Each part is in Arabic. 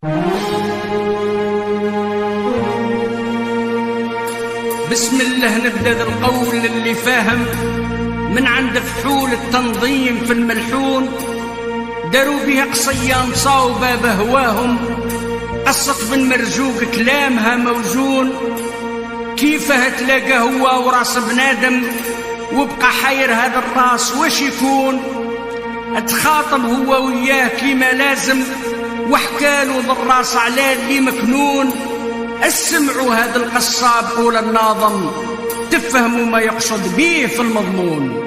بسم الله نبدأ القول اللي فاهم من عند فحول التنظيم في الملحون، داروا بها قصيان صاوبة بهواهم، قصة بن مرزوق كلامها موزون، كيفها تلاقى هو وراس بنادم وبقى حير هذا الراس واش يكون، اتخاطب هو وياه كيما لازم وحكالو ذالراس على اللي مكنون. اسمعوا هذا القصاب قول الناظم تفهموا ما يقصد بيه في المضمون.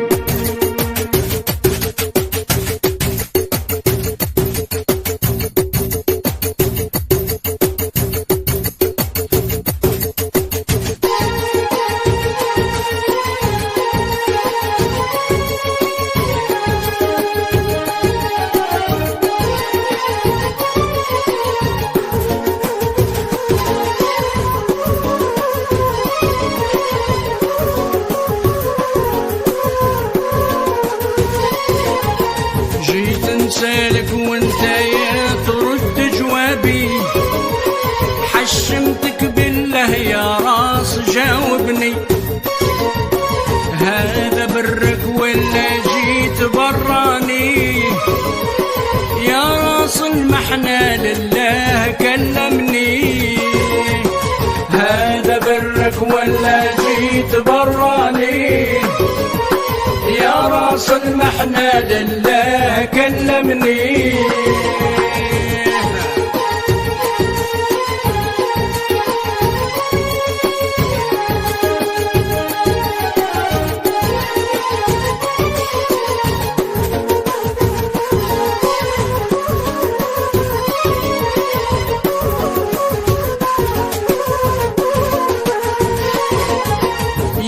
سالك وانت يا ترد جوابي، حشمتك بالله يا راس جاوبني، هذا برك ولا جيت براني، يا راس المحنى لله كلمني، هذا برك ولا جيت براني، يا راس المحنى لله كلمني.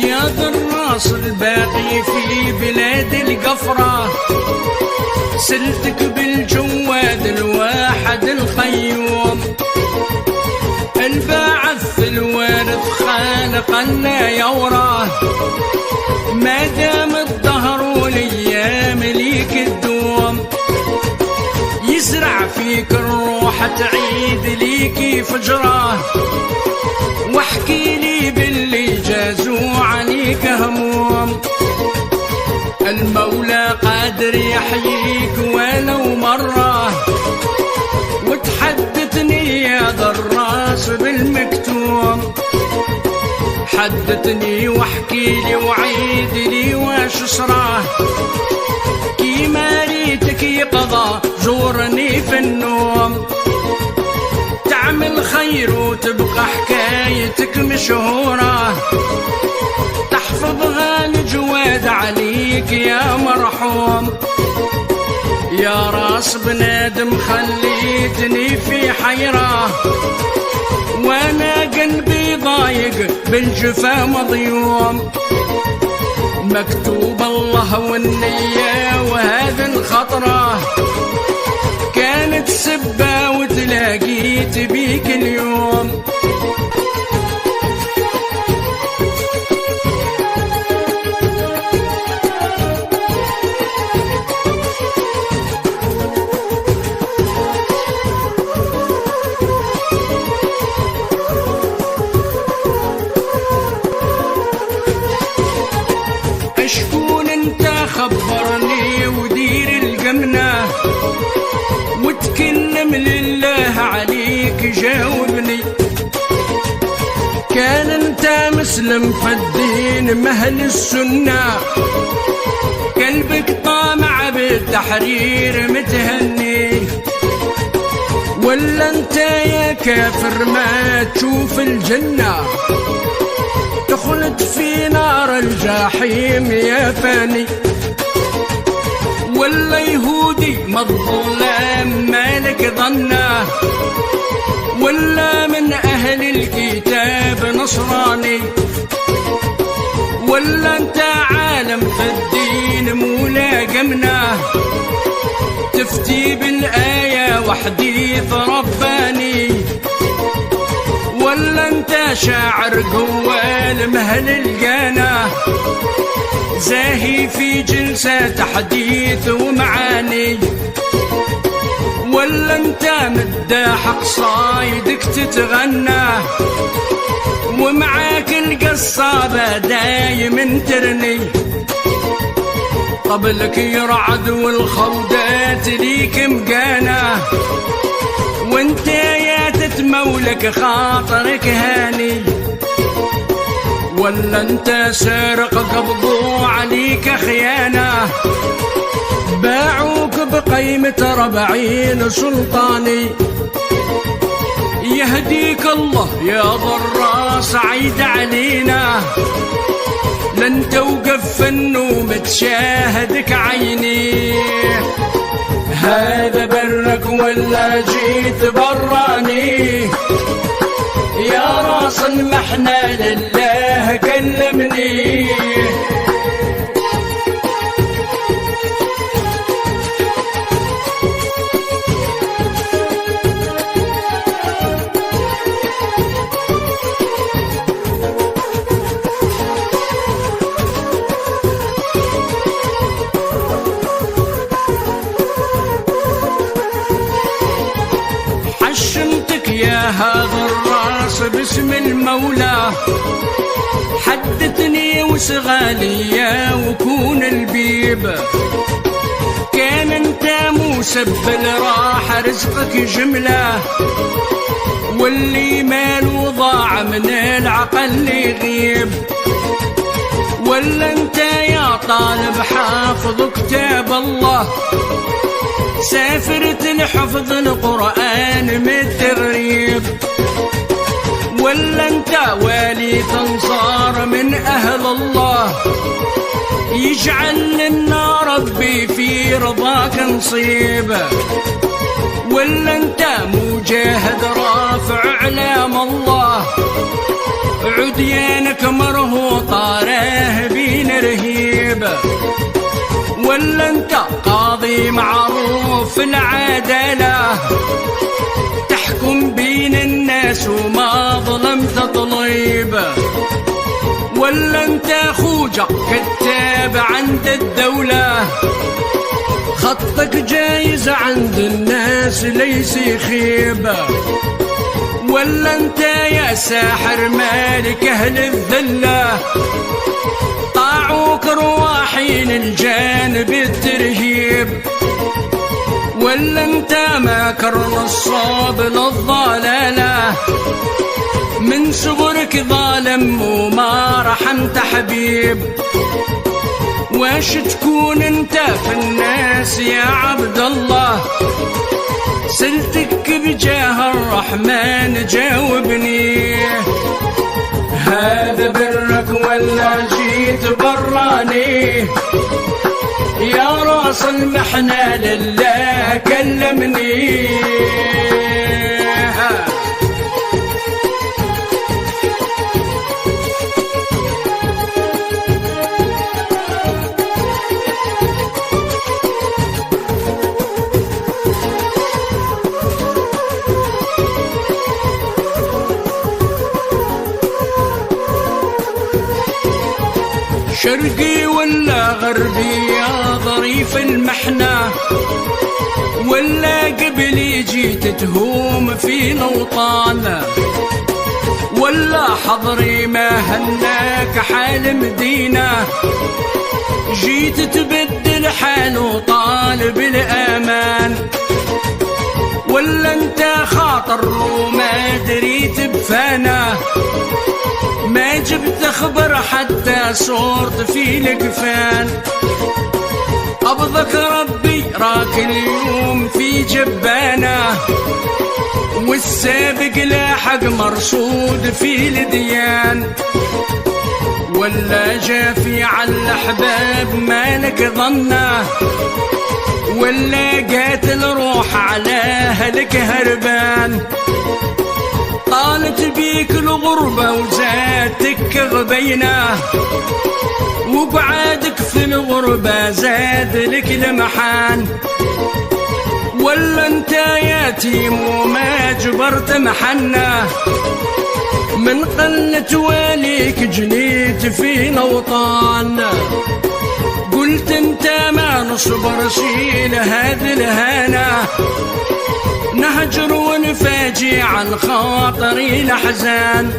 يا ذراس الباقي في بلاد القفرة، سلتك بالجواد الواحد القيوم، الباعث الوارث خالق لا يوراه، ما دام الدهر والايام ليك الدوم، يزرع فيك الروح تعيد ليك فجراه، واحكي لي باللي جازوا عليك هموم، المولى قادر يحييك ولو مرة، وتحدثني يا ضراس بالمكتوم، حدثني واحكي لي وعيد لي واش صراه، كيما ريتك يقضى زورني في النوم، تعمل خير وتبقى حكايتك مشهورة، تحفظها الجواد عليك يا مرحوم، يا راس بنادم خليتني في حيرة، وانا قلبي ضايق بالجفا مضيوم، مكتوب الله والنية وهذا الخطرة، كانت سبة وتلاقيت بيك اليوم. اشكون انت خبرني ودير الجمنة، وتكلم لله عليك جاوبني، كان انت مسلم في الدين مهل السنة، قلبك طامع بالتحرير متهني، ولا انت يا كافر ما تشوف الجنة، دخلت في نار الجحيم يا فاني، ولا يهودي مظلم مالك ظنه، ولا من أهل الكتاب نصراني، ولا انت عالم في الدين ملاقمنا، تفتي بالآية وحديث رباني، ولا انت شاعر قوال مهل الجانا، زاهي في جلسة تحديث ومعاني، ولا انت مداح قصايدك تتغنى ومعاك القصابة دايم ترني قبلك يرعد والخودات ليك مقانة وانت يا تتمولك خاطرك هاني ولا انت سارق قبضوا عليك خيانة باعوك بقيمة 40 سلطاني يهديك الله يا ضراس عيد علينا لن توقف في النوم تشاهدك عيني هذا برك ولا جيت براني يا راس المحنة لله كلمني حشمتك يا هذا الراس باسم المولى حدثني وسغاليا وكون البيب كان انت مسبل راح رزقك جملة واللي ماله ضاع من العقل يغيب ولا انت يا طالب حافظ كتاب الله سافرت لحفظ القرآن من التغريب ولا انت والي تنصار من أهل الله يجعل لنا ربي في رضاك نصيب ولا انت مجاهد رافع اعلام الله عديانك مرهوط راهبين رهيب ولا انت قاضي معروف العدالة تحكم بين الناس وما ظلمت طليب ولا انت خوجة كتاب عند الدولة خطك جايز عند الناس ليس يخيب ولا انت يا ساحر مالك اهل الذلة طاعوك رواحين الجانب الترهيب ولا انت ماكر نصاب للضلالة من صغرك ظالم وما رحمت حبيب واش تكون انت في الناس يا عبد الله سلتك بجاه الرحمن جاوبني هذا برك ولا جيت براني يا راس المحنة لله كلمني شرقي ولا غربي يا ظريف المحنة ولا قبلي جيت تهوم في نوطان ولا حضري ما هناك حال مدينة جيت تبدل حال وطالب الأمان ولا انت خاطر وما دريت بفانا ما جبت خبر حتى صورت في القفان قبضك ربي راك اليوم في جبانه والسابق لاحق مرصود في الديان ولا جافي على الأحباب مالك ظنه ولا قاتل روح على أهلك هربان طالت بيك الغربة وزادتك غبينة وقعادك في الغربة زاد لك المحان ولا انت يتيم وما جبرت محنة من قلة واليك جنيت في الأوطان، قلت انت ما نصبر شيل هذا الهنا، نهجر ونفاجي عن خاطري الأحزان،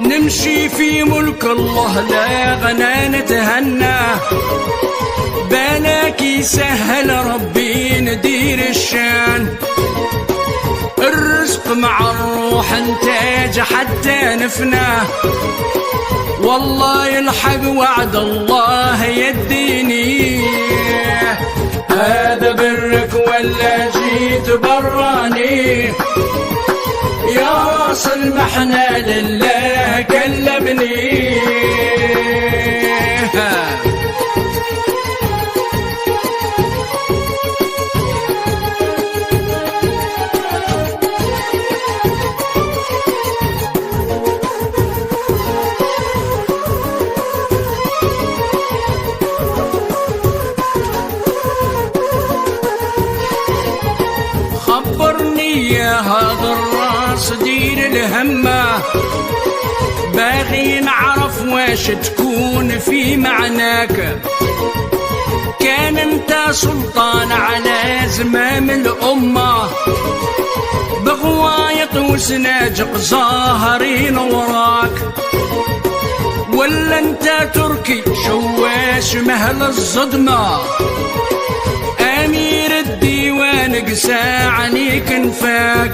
نمشي في ملك الله لا غنى نتهنى، بالك يسهل ربي ندير الشان، الرزق مع الروح انتاج حتى نفنى، والله يلحق وعد الله يديني، هذا برك ولا جيت براني، يا راس المحنة لله كلمني. خبرني يا هذا الراس دير الهمة، باغي نعرف واش تكون في معناك، كان انت سلطان على زمام الأمة، بغوايط وسناجق ظاهرين وراك، ولا انت تركي شواش مهل الصدمة، أمير الديوان قسى عنيك انفاك،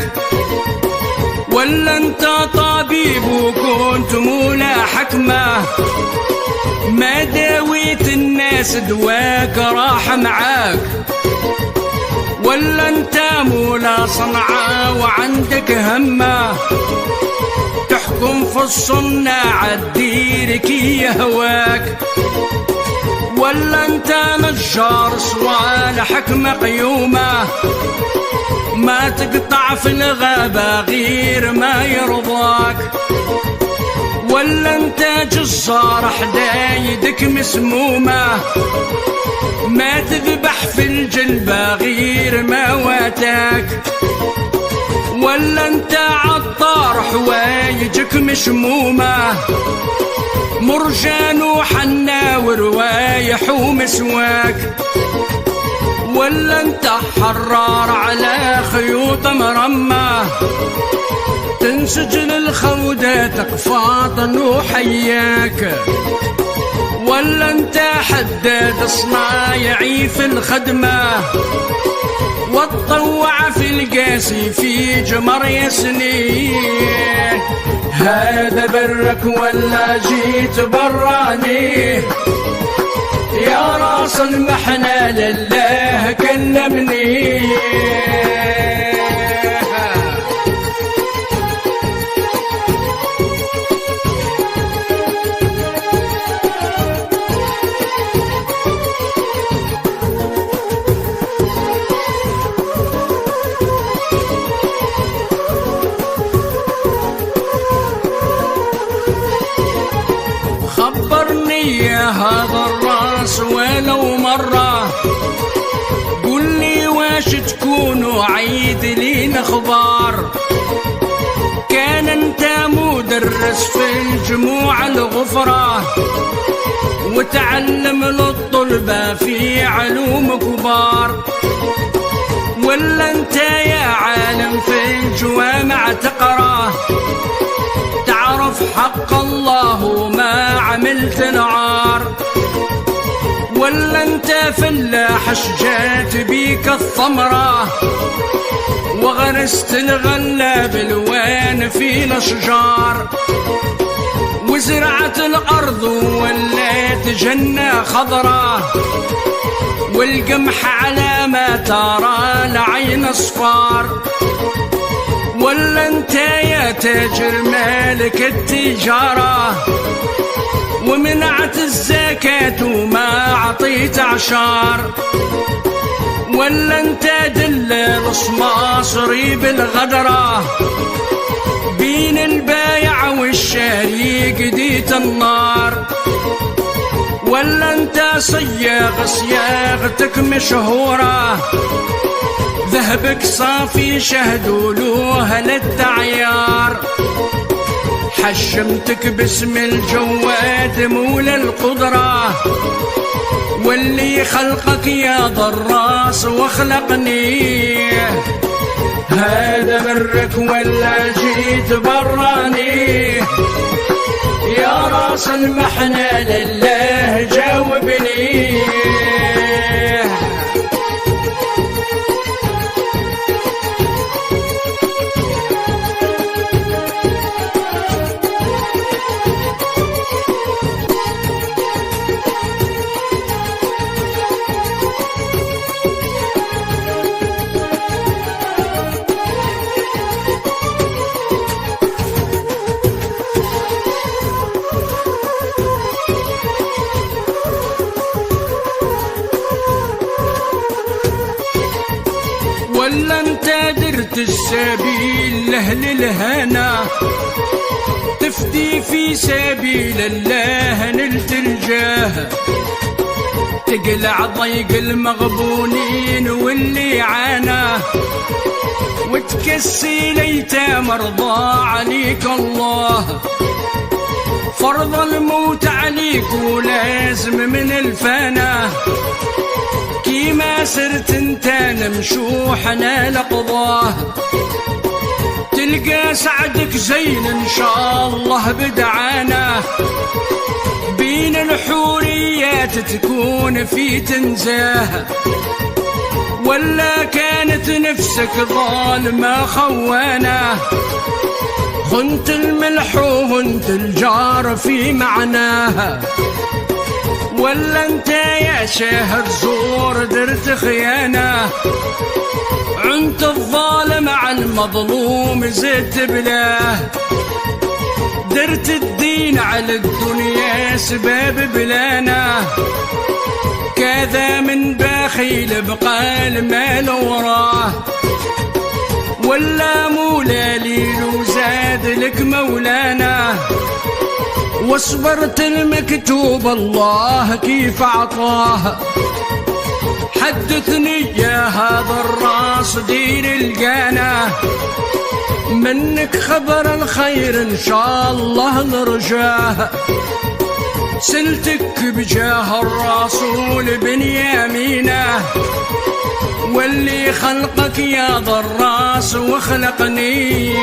ولا انت طبيب وكنت مولى حكمة، ما داويت الناس دواك راح معاك، ولا انت مولى صنعاء وعندك همة، تحكم في الصناعة الدير كي يهواك، ولا انت نجار صوال حكمة قيومة، ما تقطع في الغابة غير ما يرضاك، ولا انت جزار حدايدك مسمومة، ما تذبح في الجلبة غير ما واتاك، ولا انت عطار حوايجك مشمومة، مرجان وحنا وروايح ومسواك، ولا انت حرار على خيوط مرمى، تنسجل الخودات قفاط وحياك، ولا انت حداد صنايعي في الخدمة، وتطوع في القاسي في جمر يسنين، هذا برك ولا جيت براني، يا راس المحنة لله كلمني. خبرني يا هذا الراس ولو مرة، قل لي واش تكونوا عيد لينا اخبار، كان انت مدرس في الجموع الغفرة، وتعلم للطلبة في علوم كبار، ولا انت يا عالم في الجوامع تقرأ، تعرف حق الله وما عملت العار، ولا انت فلاح شجات بيك الثمرة، وغرست الغلة بالوان في الاشجار، وزرعت الارض ولات جنة خضرة، والقمح على ما ترى لعين اصفار، ولا انت يا تاجر مالك التجارة، ومنعت الزكاة وما عطيت عشار، ولا انت دلال صماصري بالغدرة، بين البايع والشاري قديت النار، ولا انت صياغ صياغتك مشهورة، ذهبك صافي شهد ولوه للتعيار، حشمتك باسم الجواد مولى القدرة، واللي خلقك يا ضراس وخلقني. هذا برك ولا جيت براني؟ يا راس المحنة لله جاوبني. ولا انت درت السبيل لأهل الهنا، تفدي في سبيل الله نلت الجاه، تقلع ضيق المغبونين واللي عاناه، وتكسي ليتام مرضى عليك الله. فرض الموت عليك ولازم من الفنا، كيما سرت انت نمشوحنا لقضاه، تلقى سعدك زين ان شاء الله بدعانا، بين الحوريات تكون في تنزاه. ولا كانت نفسك ظالمة خوانا، خنت الملح وهنت الجار في معناها. ولا انت يا شاهد زور درت خيانة، عنت الظالم على المظلوم زدت بلاه، درت الدين على الدنيا سباب بلانا، كذا من بخيل بقى المال وراه. ولا مولا ليل وزاد لك مولانا، واصبرت المكتوب الله كيف عطاه. حدثني يا هذا الراس دير الجانا، منك خبر الخير ان شاء الله نرجاه. سلتك بجاه الرسول بنيامينه، واللي خلقك يا ضراس وخلقني.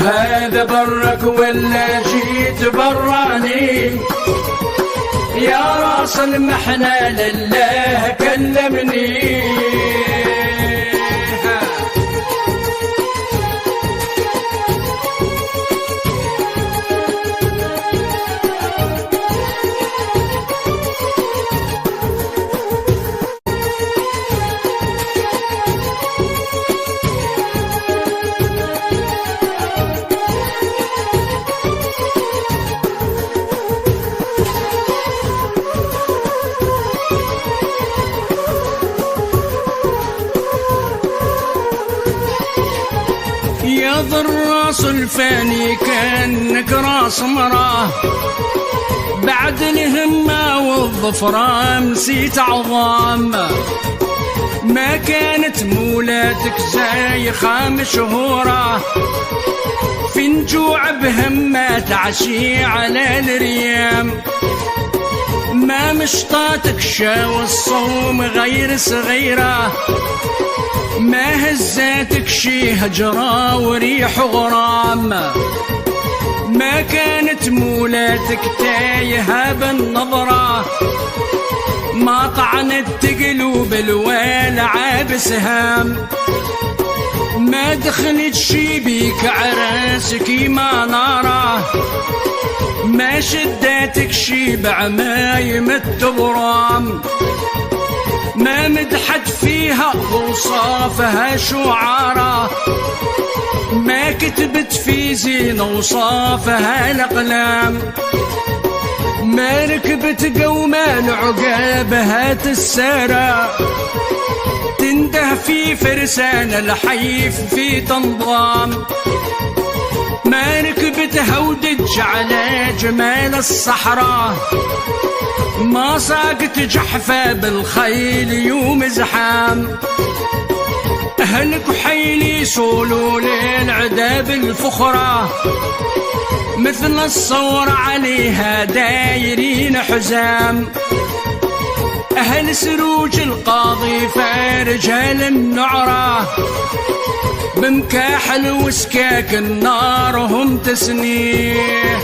هذا برك ولا جيت براني؟ يا راس المحنة لله كلمني. يا ذا الراس الفاني كأنك راس مراه، بعد الهمة والظفرة مسيت عظام. ما كانت مولاتك زايخة مشهورة، في نجوع بهمة تعشي على الريام. ما مشطاتك شاو الصوم غير صغيرة، ما هزاتك شي هجرة وريح غرام. ما كانت مولاتك تايهة بالنظرة، ما طعنت قلوب الوالعة بسهام. ما دخلت شي بيك عراسك ما ناره، ما شداتك شي بعمايم التبرام. ما مدحت فيها وصافها شعارا، ما كتبت في زين وصافها الأقلام. ما ركبت قومان عقابها تسارى، تنده في فرسان الحيف في تنظام. ما ركبت هودج على جمال الصحراء، ما ساقت جحفة بالخيل يوم زحام. أهل كحيل يصولوا للعدا بالفخرة، مثل الصور عليها دايرين حزام. أهل سروج القاضي فرجال النعرة، بمكاحل وسكاك النار هم تسنيه.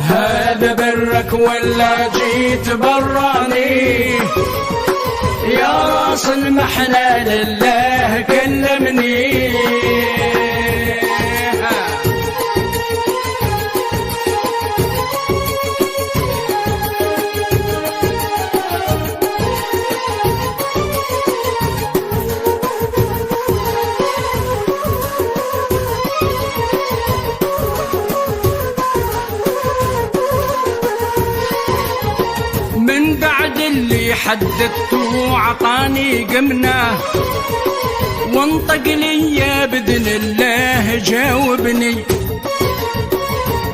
هذا برك ولا جيت براني، يا راس المحنة لله كلمني. من بعد اللي حددته عطاني قمنا، وانطق لي يا بإذن الله جاوبني.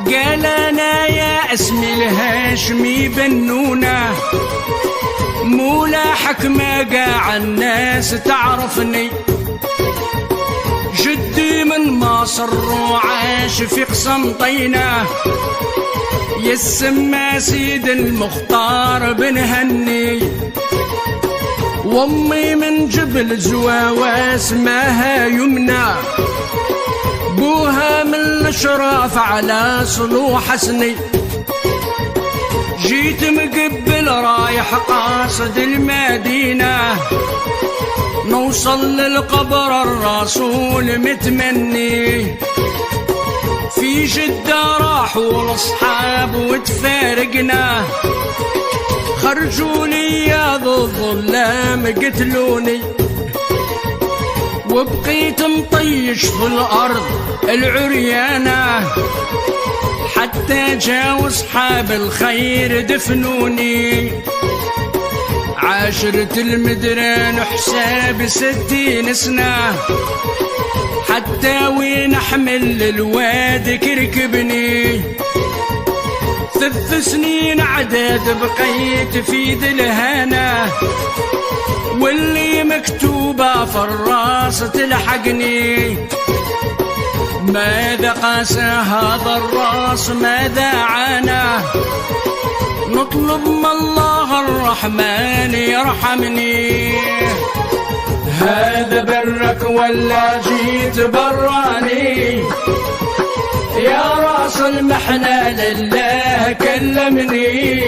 قال أنا يا اسمي الهاشمي بنونة، مو لاحق ما قاع الناس تعرفني. جدي من مصر وعاش في قسنطينة، يسمى سيد المختار بن هني. وامي من جبل زواوة اسمها يمنى، بوها من الاشراف على صلوح حسني. جيت مقبل رايح قاصد المدينة، نوصل للقبر الرسول متمني. في جدة راحوا الاصحاب وتفارقنا، خرجوا لي يا ذو الظلام قتلوني. وبقيت مطيش في الارض العريانة، حتى جاو اصحاب الخير دفنوني. عاشرة المدران حساب 60 سنة، حتى وين احمل الواد كركبني. 3 سنين عدد بقيت في ذي الهنا، واللي مكتوبة في الراس تلحقني. ماذا قاسى هذا الراس ماذا عانى، نطلب من الله الرحمن يرحمني. هذا برك ولا جيت براني، يا راس المحنة لله كلمني.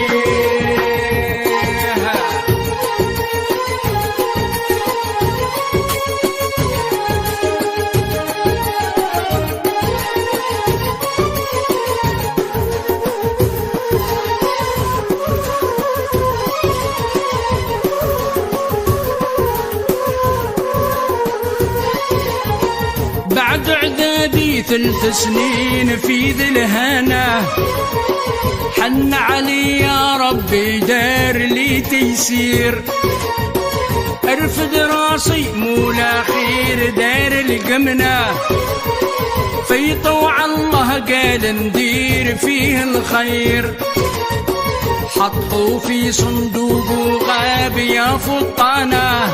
بعد عدادي 3 سنين في ذي الهنا، حن علي يا ربي دار لي تيسير. ارفد راسي مولا خير دار القمنة، في طوع الله قال ندير فيه الخير. حطوا في صندوق وغاب يا فطانة،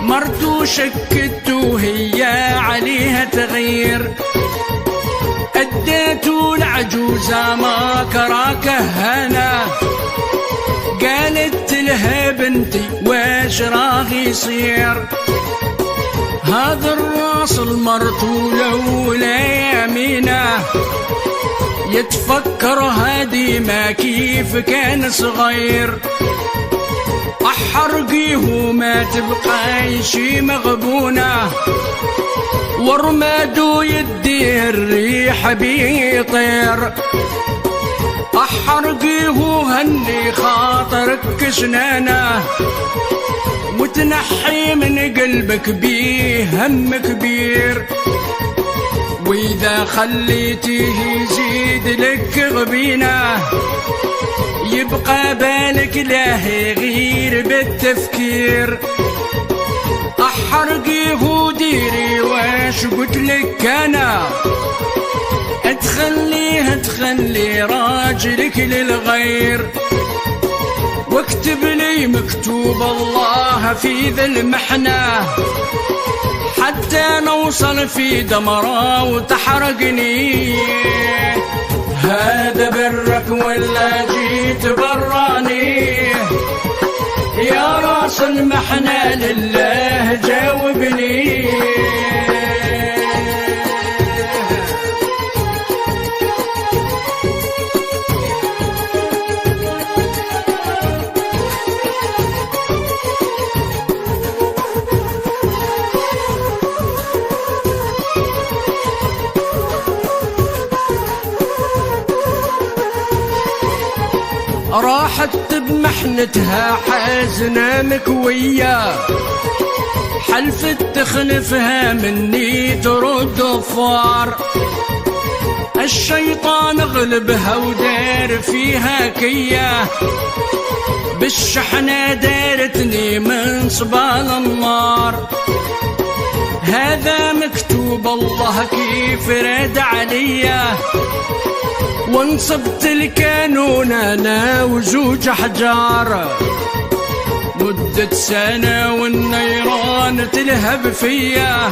مرتو شكتو هي عليها تغيير. اديتو العجوزة ما كراك هنا، قالت لها بنتي واش راه يصير. هذا الراس المرتو لولا يمينه، يتفكر هادي ما كيف كان صغير. احرقيه ما تبقى شي مغبونه، ورمادو يدي الريح بيطير. احرقيه هني خاطرك سنانه، وتنحي من قلبك بيه هم كبير. واذا خليتيه يزيد لك غبينه، يبقى بالك له غير بالتفكير. احرقيه ديري واش قلت لك انا، تخلي راجلك للغير. واكتب لي مكتوب الله في ذا المحنة، حتى نوصل في دمرة وتحرقني. هذا برك ولا جيت براني؟ يا راس المحنة لله جاوبني. راحت بمحنتها حزنة مكوية، حلفت تخلفها مني ترد غفار. الشيطان غلبها ودار فيها كية، بالشحنة دارتني من صبال النار. هذا مكتوب الله كيف راد عليا، وانصبت الكانون انا وزوج احجار. مدة سنة والنيران تلهب فيا،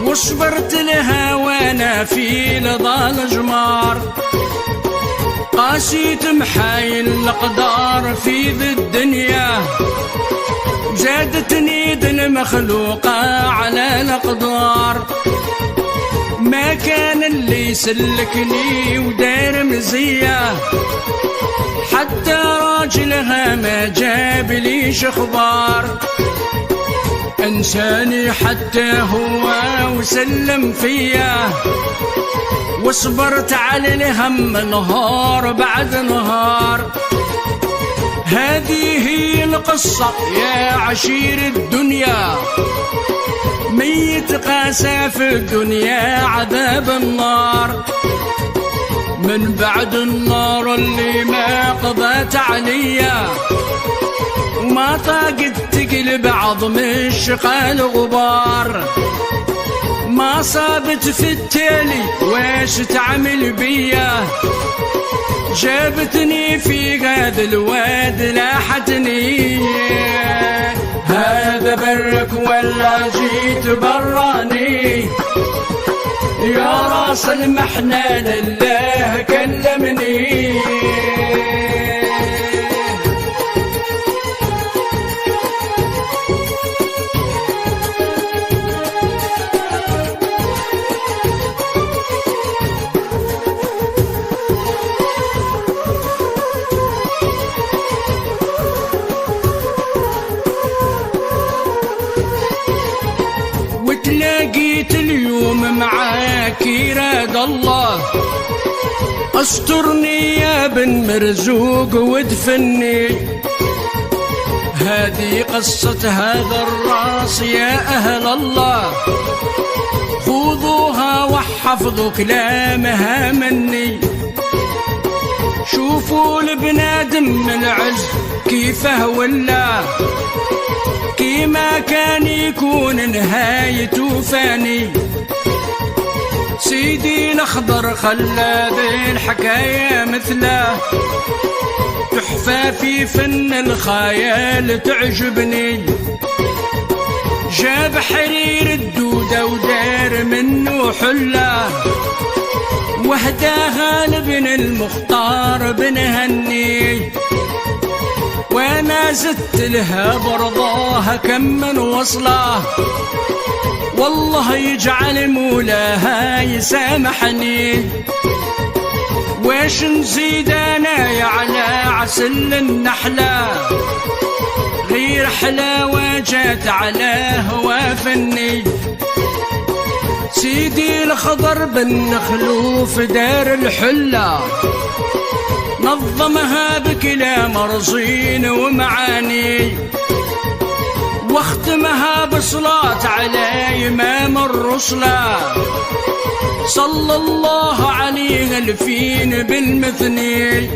وصبرت لها وانا في لظى الجمار. قاسيت محايل الاقدار في ذي الدنيا، زادتني ذي المخلوقة على الاقدار. ما كان اللي يسلكني ودار مزية، حتى راجلها ما جاب ليش اخبار. انساني حتى هو وسلم فيا، وصبرت على الهم نهار بعد نهار. هذه هي القصة يا عشير الدنيا، ميت قاسى في الدنيا عذاب النار. من بعد النار اللي ما قضت عليا، وما طاقت تقلب عظم الشقال غبار. ما صابت في التالي واش تعمل بيا، جابتني في هذا الواد لاحتني. هذا برك ولا جيت براني؟ يا راس المحنة لله كلمني. لقيت اليوم معاك يراد الله، استرني يا بن مرزوق وادفني. هذه قصة هذا الراس يا أهل الله، خذوها وحفظوا كلامها مني. شوفوا البنادم العز كيفه ولا، كيما كان يكون نهايته فاني. سيدي الأخضر خلى ذي الحكاية مثله، تحفة في فن الخيال تعجبني. جاب حرير الدودة ودار منه حلة، وهداها لابن المختار بن هني. وانا زدت لها برضاها كم من وصله، والله يجعل مولاها يسامحني. واش نزيد انا يا على عسل النحله، غير حلاوه جات على هوا فني. سيدي الخضر بن خلوف دار الحله، نظمها بكلام رزين ومعاني، واختمها بصلاة على إمام الرسلة، صلى الله عليه الفين بالمثني.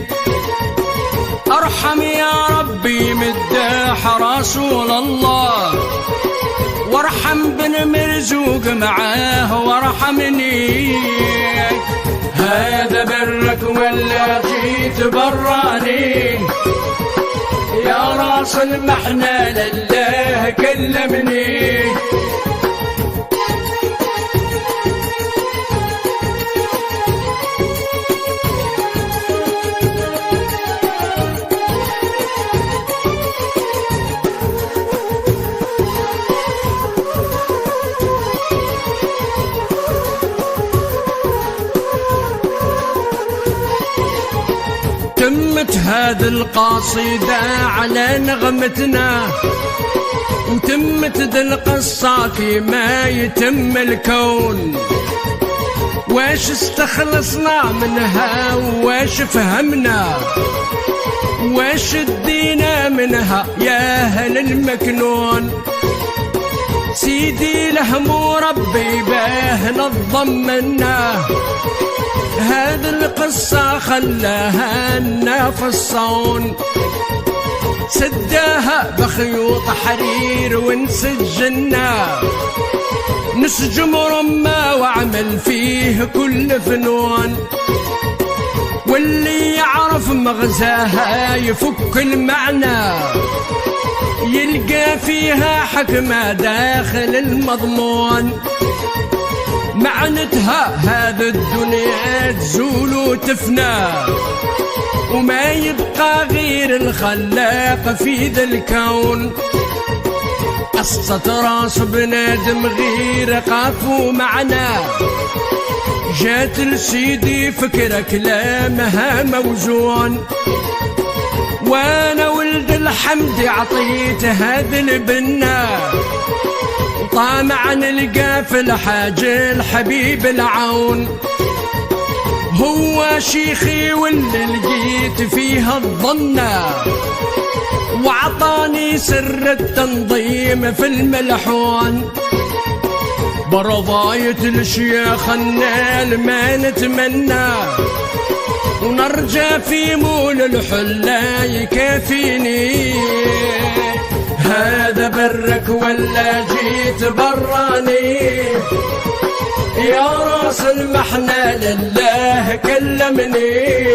ارحم يا ربي مداح رسول الله، وارحم بن مرزوق معاه وارحمني. هذا برك ولا جيت براني؟ يا راس المحنة لله كلمني. تمت هذه القصيدة على نغمتنا، وتمت ذي القصة كما يتم الكون. واش استخلصنا منها واش فهمنا واش ادينا منها يا أهل المكنون. سيدي لهم ربي باه نضمنا، هذه القصة خلاها لنا في الصون. سداها بخيوط حرير ونسجلنا، نسجم رمى واعمل فيه كل فنون. واللي يعرف مغزاها يفك المعنى، يلقى فيها حكمة داخل المضمون. معنتها هذا الدنيا تزول وتفنى، وما يبقى غير الخلاق في ذا الكون. قصة راس بنادم غير قافو معنا، جات لسيدي فكرة كلامها موزون. وانا ولد الحمد عطيت هذا البنا، طامع نلقى في الحاجة الحبيب العون. هو شيخي واللي لقيت فيها الظنة، وعطاني سر التنظيم في الملحون. برضاية الشيخ النال ما نتمنى، ونرجى في مول الحلا يكافيني. هذا برك ولا جيت براني، يا راس المحنة لله كلمني.